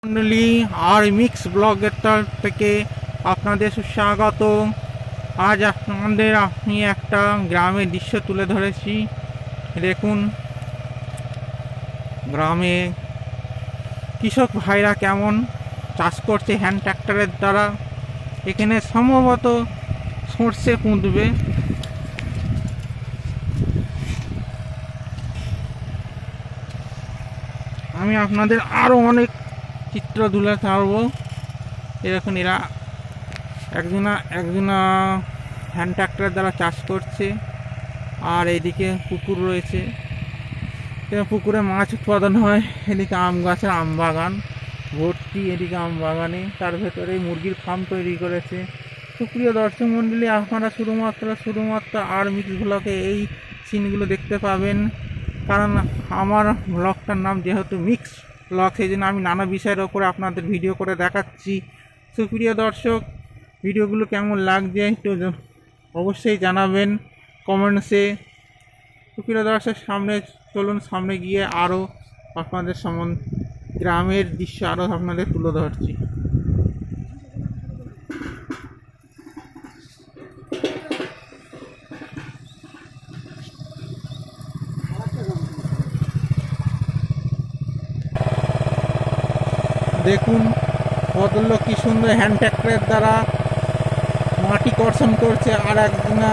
মন্ডলী আর মিক্স ব্লগের তরফ থেকে আপনাদের সুস্বাগত। আজ আমি একটা গ্রামের দৃশ্য তুলে ধরেছি। দেখুন গ্রামে কৃষক ভাইরা কেমন চাষ করছে হ্যান্ড ট্র্যাক্টরের দ্বারা। এখানে সম্ভবত সর্ষে পুঁতবে। আমি আপনাদের আরও অনেক চিত্র তুলে ধরবো। এরকম এরা একজনা হ্যান্ড ট্র্যাক্টরের দ্বারা চাষ করছে, আর এইদিকে পুকুর রয়েছে, পুকুরে মাছ উৎপাদন হয়। এদিকে আম গাছের আম বাগান ভর্তি, এদিকে আম বাগানে তার ভেতরে মুরগির ফার্ম তৈরি করেছে। সুপ্রিয় দর্শক মণ্ডলী, আপনারা শুধুমাত্র আর মিক্স ব্লগে এই সিনগুলো দেখতে পাবেন, কারণ আমার ব্লগটার নাম যেহেতু মিক্স ব্লগ, সেই জন্য আমি নানা বিষয়ের ওপরে আপনাদের ভিডিও করে দেখাচ্ছি। সুপ্রিয় দর্শক, ভিডিওগুলো কেমন লাগছে একটু অবশ্যই জানাবেন কমেন্টসে। সুপ্রিয় দর্শক, সামনে গিয়ে আরও আপনাদের গ্রামের দৃশ্য আরও আপনাদের তুলে ধরছি। দেখুন ভদ্রলোক কি সুন্দর হ্যান্ড ট্র্যাক্টরের দ্বারা মাটি কর্ষণ করছে, আর একদিনা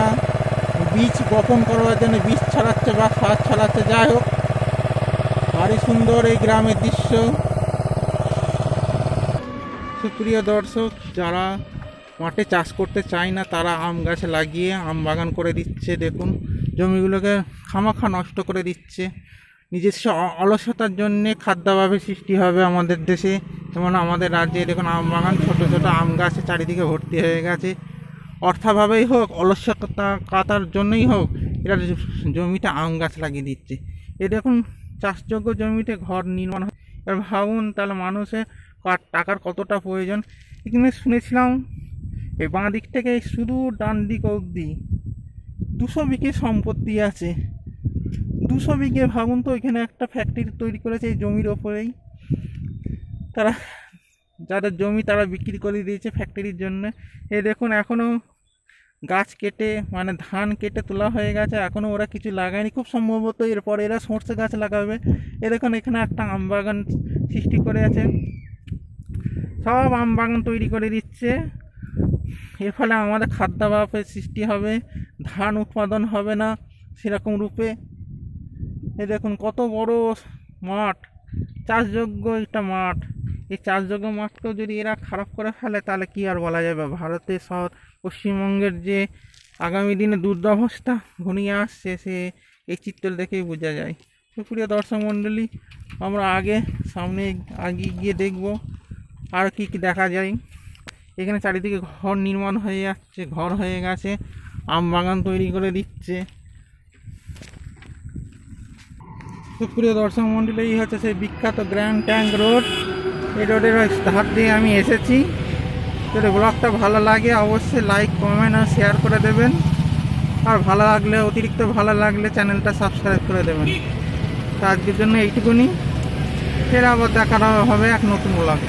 বীজ বপন করার জন্য বীজ ছড়াচ্ছে বা সার ছড়াচ্ছে। যাই হোক, ভারী সুন্দর এই গ্রামের দৃশ্য। সুপ্রিয় দর্শক, যারা মাঠে চাষ করতে চায় না তারা আম গাছ লাগিয়ে আম বাগান করে দিচ্ছে। দেখুন জমিগুলোকে খামাখা নষ্ট করে দিচ্ছে। নিজস্ব অলসতার জন্যে খাদ্যাভাবের সৃষ্টি হবে আমাদের দেশে, যেমন আমাদের রাজ্যে দেখুন আম বাগান, ছোটো ছোটো আম গাছে চারিদিকে ভর্তি হয়ে গেছে। অর্থাভাবেই হোক, অলসতা কাটার জন্যই হোক, এরা জমিতে আম গাছ লাগিয়ে দিচ্ছে। এ দেখুন চাষযোগ্য জমিতে ঘর নির্মাণ হয়। এবার ভাবুন তাহলে মানুষের টাকার কতটা প্রয়োজন। এখানে শুনেছিলাম এই বাঁ দিক থেকে শুধু ডান দিক অবধি 200 বিঘে সম্পত্তি আছে। 200 বিঘে, ভাবুন তো, এখানে একটা ফ্যাক্টরি তৈরি করেছে এই জমির ওপরেই। তারা যাদের জমি তারা বিক্রি করে দিয়েছে ফ্যাক্টরির জন্য। এই দেখুন এখনও গাছ কেটে মানে ধান কেটে তোলা হয়ে গেছে, এখনও ওরা কিছু লাগায়নি। খুব সম্ভবত এরপরে এরা সর্ষে গাছ লাগাবে। দেখুন এখানে একটা আম বাগান সৃষ্টি করে আছে, সব আম বাগান তৈরি করে দিচ্ছে। এর ফলে আমাদের খাদ্যাভাবের সৃষ্টি হবে, ধান উৎপাদন হবে না সেরকম রূপে। এই দেখুন কত বড় মাঠ, চাষযোগ্য একটা মাঠ। এই চাষযোগ্য মাঠকেও যদি এরা খারাপ করে ফেলে তাহলে কি আর বলা যাবে। ভারতের পশ্চিমবঙ্গের যে আগামী দিনে দুর্দশা ঘনিয়ে আসছে সে এই চিত্র দেখেই বোঝা যায়। সুপ্রিয় দর্শক মণ্ডলী, আমরা সামনে গিয়ে দেখব আর কি দেখা যায়। এখানে চারিদিকে ঘর নির্মাণ হয়ে যাচ্ছে, ঘর হয়ে গেছে, আম বাগান তৈরি করে দিচ্ছে। সুপ্রিয় দর্শক মণ্ডলী, এই হচ্ছে সেই বিখ্যাত গ্র্যান্ড ট্যাঙ্ক রোড। এই রোডের ধার দিয়ে আমি এসেছি। যদি ব্লগটা ভালো লাগে অবশ্যই লাইক, কমেন্ট আর শেয়ার করে দেবেন, আর অতিরিক্ত ভালো লাগলে চ্যানেলটা সাবস্ক্রাইব করে দেবেন। তো আজকের জন্য এইটুকুনি, ফের আবার দেখা হবে এক নতুন ব্লগে।